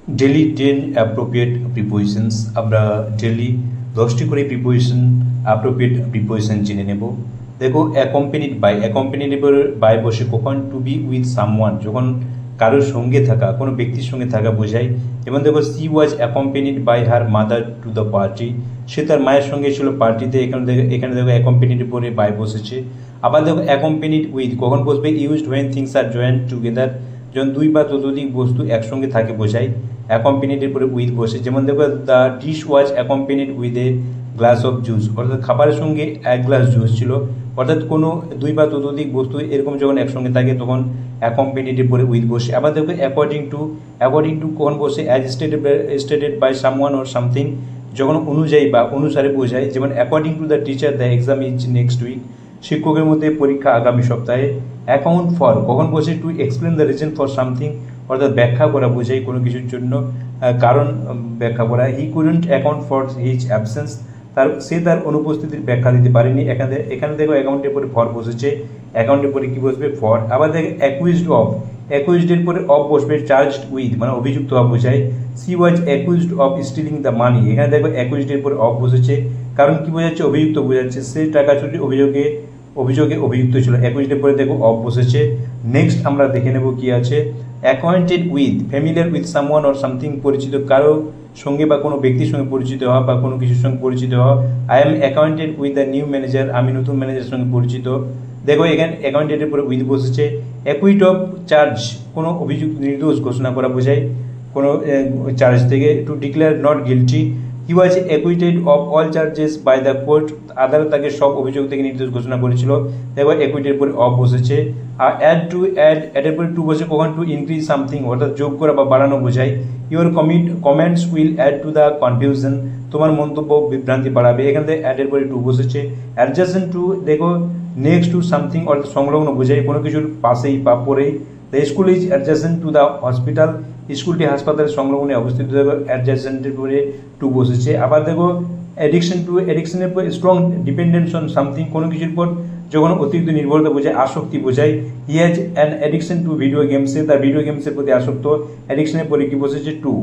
Daily 10 appropriate prepositions. আমরা daily 10টি করে প্রিপোজিশন অ্যাপ্রোপ্রিয়েট প্রিপোজিশন জেনে নেব। দেখো, অ্যাকম্পেনিড বাই বসে কখন টু বি উইথ সামওয়ান, যখন কারোর সঙ্গে থাকা, কোনো ব্যক্তির সঙ্গে থাকা বোঝায়। যেমন দেখো, she was accompanied by her mother to the party, সে তার মায়ের সঙ্গে ছিল পার্টিতে। এখানে দেখো অ্যাকম্পেনিড পরে বাই বসেছে। আবার দেখো অ্যাকম্পেনিড উইথ কখন বসবে, used when things are joint together, যখন দুই বা ততোধিক বস্তু একসঙ্গে থাকে বোঝায়। অ্যাকম্পেনিডের পরে উইথ বসে। যেমন দেখো, the dish was accompanied with a glass of juice, অর্থাৎ খাবারের সঙ্গে এক গ্লাস জুস ছিল। অর্থাৎ কোনো দুই বা ততোধিক বস্তু এরকম যখন একসঙ্গে থাকে তখন অ্যাকম্পেনিডের পরে উইথ বসে। আবার দেখো অ্যাকর্ডিং টু কখন বসে, as stated by someone or something, যখন অনুযায়ী বা অনুসারে বোঝায়। যেমন according to the teacher the exam is next week, শিক্ষকের মধ্যে পরীক্ষা আগামী সপ্তাহে। অ্যাকাউন্ট ফর কখন বসে, to explain the reason for something, অর্থাৎ ব্যাখ্যা করা বোঝায় কোনো কিছুর জন্য কারণ ব্যাখ্যা করা। He couldn't account for his absence, সে তার অনুপস্থিতির ব্যাখ্যা দিতে পারেনি। এখানে দেখো অ্যাকাউন্টের পরে ফর বসেছে, অ্যাকাউন্টের পরে কি বসবে, ফর। আবার দেখো অ্যাকুইজডের পরে অফ বসবে, চার্জড উইথ মানে অভিযুক্ত হওয়া বোঝায়। C was অ্যাকুইজড of stealing the money, এখানে দেখো অ্যাকুইজডের পরে অফ বসেছে, কারণ কি বোঝাচ্ছে, অভিযুক্ত বোঝাচ্ছে। সে টাকা চুরি অভিযোগে অভিযুক্ত ছিল। অ্যাকুইজডের পরে দেখো অফ বসেছে। নেক্সট আমরা দেখে নেব কি আছে। Acquainted with, familiar with someone or something, পরিচিত কারো সঙ্গে বা কোনো ব্যক্তির সঙ্গে পরিচিত হওয়া বা কোনো কিছুর সঙ্গে পরিচিত হওয়া। I am accounted with the new manager, আমি নতুন ম্যানেজারের সঙ্গে পরিচিত। দেখো এখানে অ্যাকাউন্টেডের পরে উইথ বসেছে। অ্যাকুইট অফ চার্জ, কোনো অভিযুক্ত নির্দোষ ঘোষণা করা বোঝায় কোনো চার্জ থেকে। To declare not guilty, he was acquitted of all charges by the court, আদালত তাকে সব অভিযোগ থেকে নির্দোষ ঘোষণা করেছিল। দেখো অ্যাকুইটের পরে অফ বসেছে। আর অ্যাডের পরে টু বসে কখন, টু ইনক্রিজ সামথিং, অর্থাৎ যোগ করা বা বাড়ানো বোঝায়। Your comments will add to the confusion, তোমার মন্তব্য বিভ্রান্তি বাড়াবে। এখান থেকে অ্যাডের পরে টু বসেছে। অ্যাডজাসেন্ট টু দেখো নেক্সট টু সামথিং, অর্থাৎ সংলগ্ন বোঝায় কোনো কিছুর পাশেই বা পরেই। The school is adjacent to the hospital, স্কুলটি হাসপাতালের সংলগ্নে অবস্থিত। দেখো অ্যাডজাসেন্টের পরে টু বসেছে। আবার দেখো এডিকশনের পর স্ট্রং ডিপেন্ডেন্স অন সামথিং, কোনো কিছুর পর যখন অতিরিক্ত নির্ভরতা বোঝায়, আসক্তি বোঝায়। He has an addiction two video গেমসে, তার ভিডিও গেমসের প্রতি আসক্ত। অ্যাডিকশনের পরে কি বসেছে, টু।